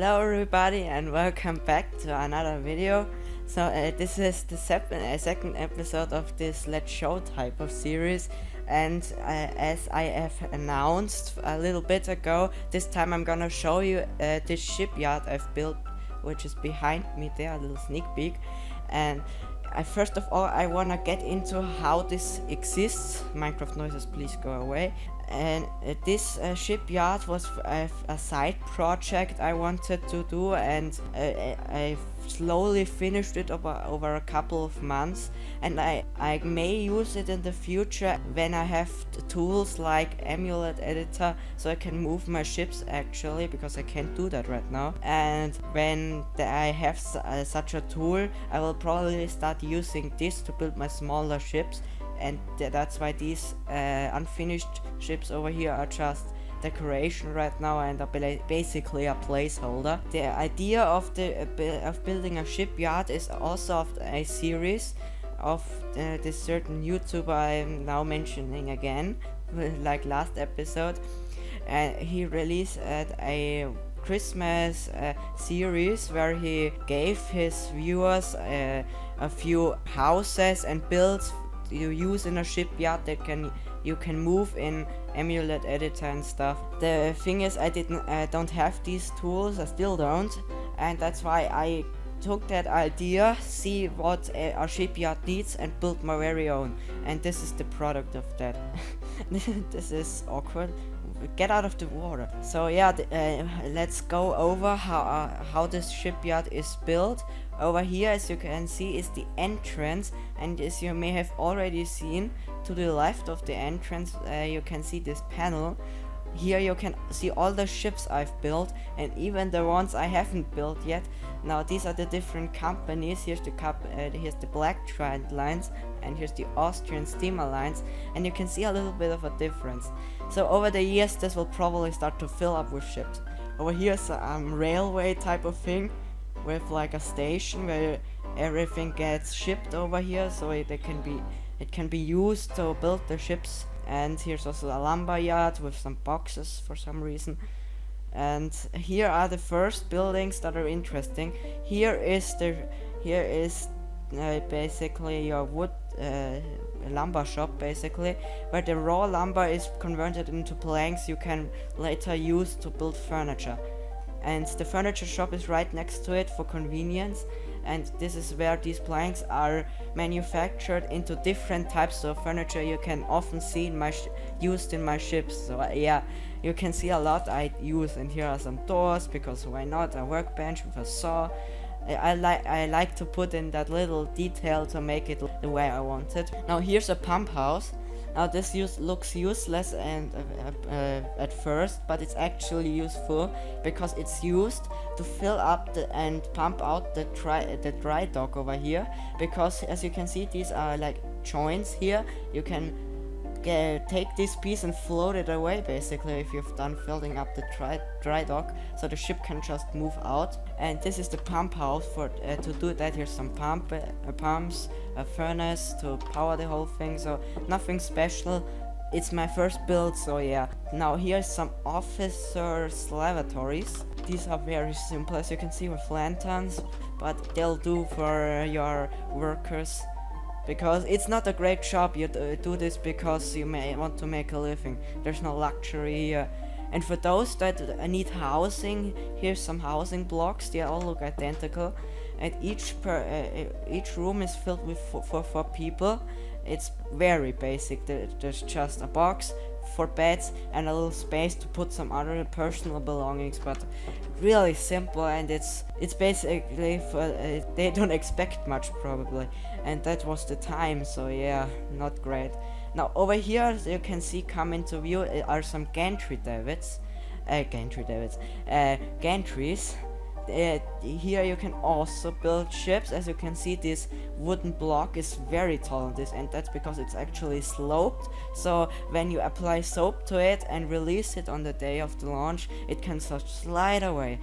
Hello everybody and welcome back to another video. So this is the second episode of this Let's Show type of series, and as I have announced a little bit ago, this time I'm gonna show you this shipyard I've built, which is behind me there, a little sneak peek. And first of all I wanna get into how this exists. Minecraft noises, please go away. And this shipyard was a side project I wanted to do, and I slowly finished it over a couple of months, and I may use it in the future when I have tools like MacLeod editor, so I can move my ships actually, because I can't do that right now. And when I have such a tool, I will probably start using this to build my smaller ships. And that's why these unfinished ships over here are just decoration right now and are basically a placeholder. The idea of building a shipyard is also of a series of this certain YouTuber I'm now mentioning again, like last episode. He released a Christmas series where he gave his viewers a few houses and builds you use in a shipyard that you can move in MacLeod editor and stuff. The thing is, I don't have these tools, I still don't, and that's why I took that idea, see what a shipyard needs, and built my very own. And this is the product of that. This is awkward. Get out of the water. So yeah, let's go over how this shipyard is built. Over here, as you can see, is the entrance, and as you may have already seen, to the left of the entrance you can see this panel. Here you can see all the ships I've built, and even the ones I haven't built yet. Now these are the different companies. Here's the Black Trident lines, and here's the Austrian steamer lines, and you can see a little bit of a difference. So over the years this will probably start to fill up with ships. Over here's a railway type of thing, with like a station where everything gets shipped over here, so it can be used to build the ships. And here's also a lumber yard with some boxes for some reason. And here are the first buildings that are interesting. Here is basically your wood lumber shop, basically, where the raw lumber is converted into planks you can later use to build furniture. And the furniture shop is right next to it for convenience, and this is where these planks are manufactured into different types of furniture you can often see used in my ships. So yeah, you can see a lot I use, and here are some doors, because why not, a workbench with a saw. I like to put in that little detail to make it the way I want it. Now here's a pump house. Now this looks useless and at first, but it's actually useful, because it's used to fill up and pump out the dry dock over here. Because as you can see, these are like joints here. You can take this piece and float it away, basically, if you've done filling up the dry dock, so the ship can just move out. And this is the pump house for to do that. Here's some pumps, a furnace to power the whole thing, so nothing special. It's my first build, so yeah. Now here's some officers' lavatories. These are very simple, as you can see, with lanterns, but they'll do for your workers, because it's not a great job. You do this because you may want to make a living. There's no luxury here. And for those that need housing, here's some housing blocks. They all look identical, and each room is filled with four people. It's very basic. There's just a box for beds and a little space to put some other personal belongings, but really simple. And it's basically for they don't expect much probably, and that was the time, so yeah, not great. Now over here, as you can see, come into view are some gantries. Here you can also build ships. As you can see, this wooden block is very tall on this, and that's because it's actually sloped, so when you apply soap to it and release it on the day of the launch, it can just slide away.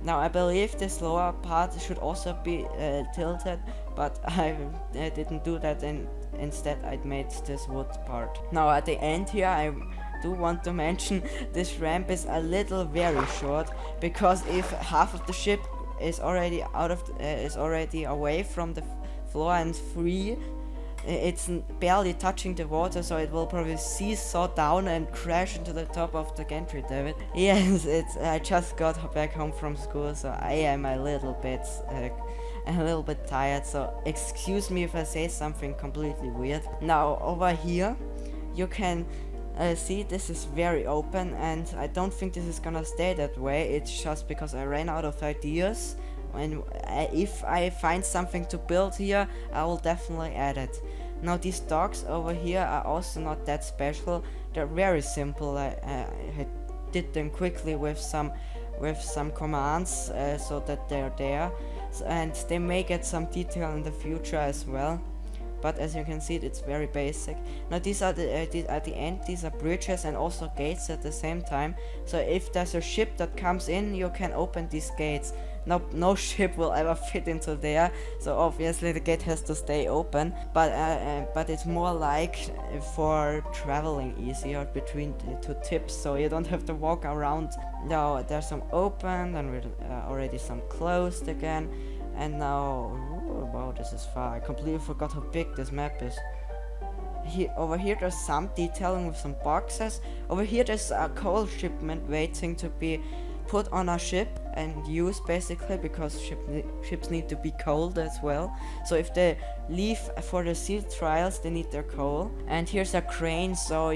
Now I believe this lower part should also be tilted, but I didn't do that, and instead I made this wood part. Now at the end here I do want to mention this ramp is a little very short, because if half of the ship is already is already away from the floor and free, it's barely touching the water, so it will probably seesaw down and crash into the top of the gantry, David. Yes, I just got back home from school, so I am a little bit tired, so excuse me if I say something completely weird. Now over here you can see this is very open, and I don't think this is gonna stay that way. It's just because I ran out of ideas, and if I find something to build here, I will definitely add it. Now these docks over here are also not that special. They're very simple. I did them quickly with some commands, so that they're there, and they may get some detail in the future as well. But as you can see, it's very basic. Now these are at the end, these are bridges and also gates at the same time. So if there's a ship that comes in, you can open these gates. No ship will ever fit into there, so obviously the gate has to stay open. But it's more like for traveling easier between the two tips, so you don't have to walk around. Now there's some open, and with already some closed again. And now, wow, this is far. I completely forgot how big this map is. Over here there's some detailing with some boxes. Over here there's a coal shipment waiting to be put on a ship and used, basically, because ships need to be coaled as well. So if they leave for the sea trials, they need their coal. And here's a crane, so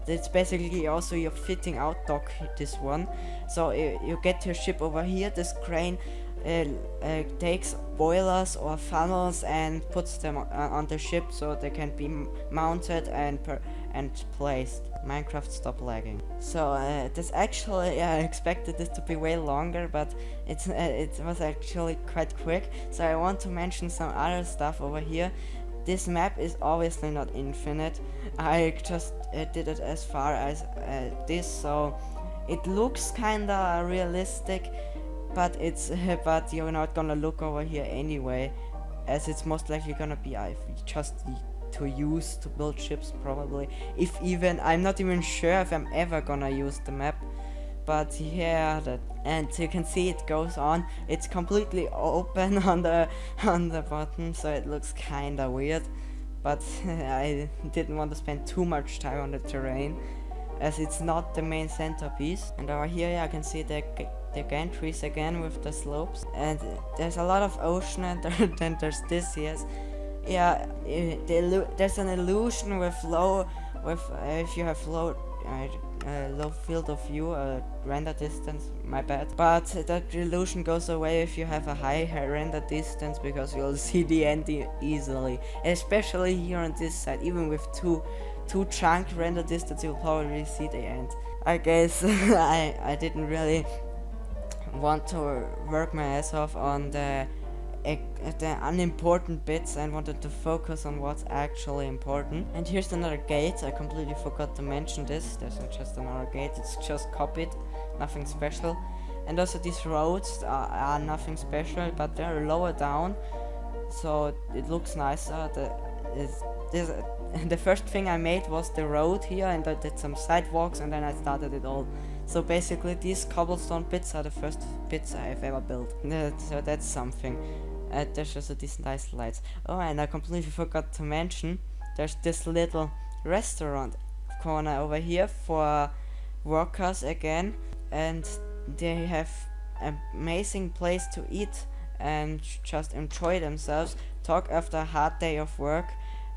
it's basically also your fitting out dock, this one. So you get your ship over here. This crane takes boilers or funnels and puts them on the ship, so they can be mounted and placed. Minecraft, stop lagging. So this actually, I expected this to be way longer, but it was actually quite quick. So I want to mention some other stuff over here. This map is obviously not infinite. I just did it as far as this, so it looks kinda realistic. But but you're not gonna look over here anyway, as it's most likely gonna be just to use to build ships, probably. If even, I'm not even sure if I'm ever gonna use the map. But yeah, and you can see it goes on. It's completely open on the bottom, so it looks kinda weird. But I didn't want to spend too much time on the terrain, as it's not the main centerpiece. And over here, yeah, I can see the gantries again with the slopes, and there's a lot of ocean, and then there's this, yes. Yeah, there's an illusion with if you have low field of view, render distance, my bad. But that illusion goes away if you have a high render distance, because you'll see the end easily, especially here on this side. Even with two chunk render distance, you'll probably see the end. I guess I didn't really want to work my ass off on the unimportant bits, and wanted to focus on what's actually important. And here's another gate. I completely forgot to mention this. There's not just another gate, it's just copied, nothing special. And also these roads are nothing special, but they're lower down, so it looks nicer. The first thing I made was the road here, and I did some sidewalks, and then I started it all. So basically these cobblestone bits are the first bits I've ever built. So that's something. There's also these nice lights. Oh, and I completely forgot to mention, there's this little restaurant corner over here for workers again, and they have an amazing place to eat and just enjoy themselves, talk after a hard day of work.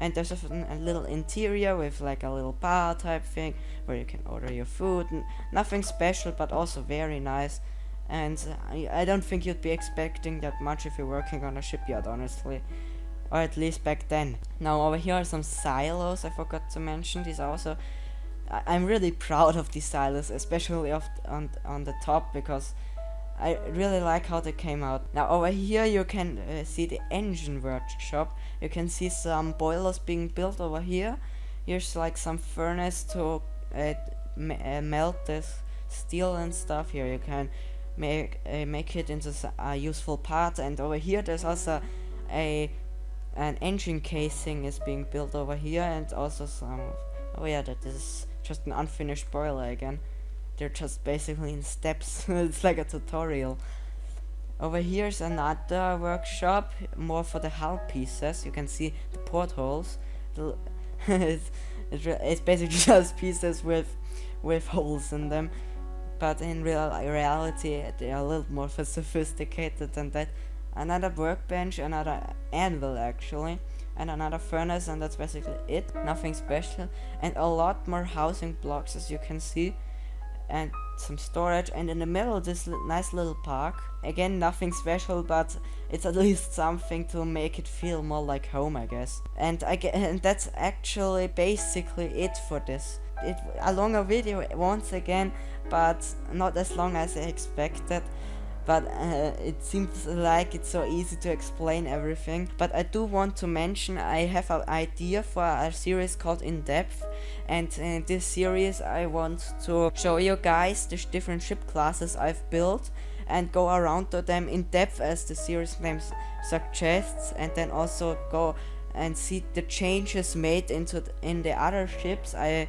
And there's a little interior with like a little bar type thing where you can order your food. Nothing special, but also very nice. And I don't think you'd be expecting that much if you're working on a shipyard, honestly. Or at least back then. Now over here are some silos I forgot to mention. These are also... I'm really proud of these silos, especially on the top, because I really like how they came out. Now over here you can see the engine workshop. You can see some boilers being built over here. Here's like some furnace to melt this steel and stuff. Here you can make it into useful parts. And over here there's also an engine casing is being built over here, and also some... Oh yeah, that is just an unfinished boiler again. They're just basically in steps. It's like a tutorial. Over here's another workshop, more for the hull pieces. You can see the portholes. It's basically just pieces with holes in them, but in reality they are a little more sophisticated than that. Another workbench, another anvil actually, and another furnace, and that's basically it. Nothing special, and a lot more housing blocks, as you can see, and some storage, and in the middle this nice little park. Again, nothing special, but it's at least something to make it feel more like home, I guess. And that's actually basically it for this. A longer video once again, but not as long as I expected. But it seems like it's so easy to explain everything. But I do want to mention I have an idea for a series called In Depth, and in this series I want to show you guys the different ship classes I've built and go around to them in depth as the series name suggests, and then also go and see the changes made in the other ships I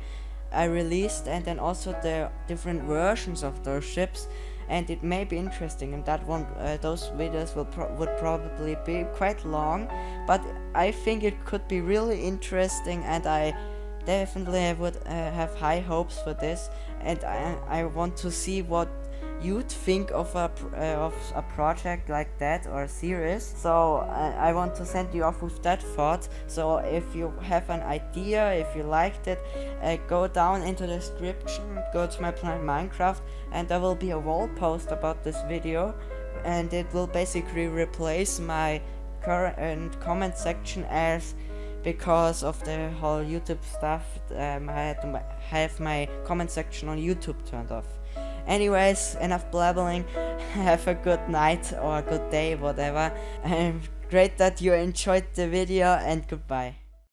released, and then also the different versions of those ships. And it may be interesting, and that one, those videos would probably be quite long, but I think it could be really interesting, and I definitely would have high hopes for this, and I want to see what you'd think of a project like that or a series. So I want to send you off with that thought. So if you have an idea, if you liked it, go down into the description, go to my Planet Minecraft, and there will be a wall post about this video, and it will basically replace my current comment section, as because of the whole YouTube stuff, I had to have my comment section on YouTube turned off. Anyways, enough blabbering. Have a good night or a good day, whatever. Great that you enjoyed the video, and goodbye.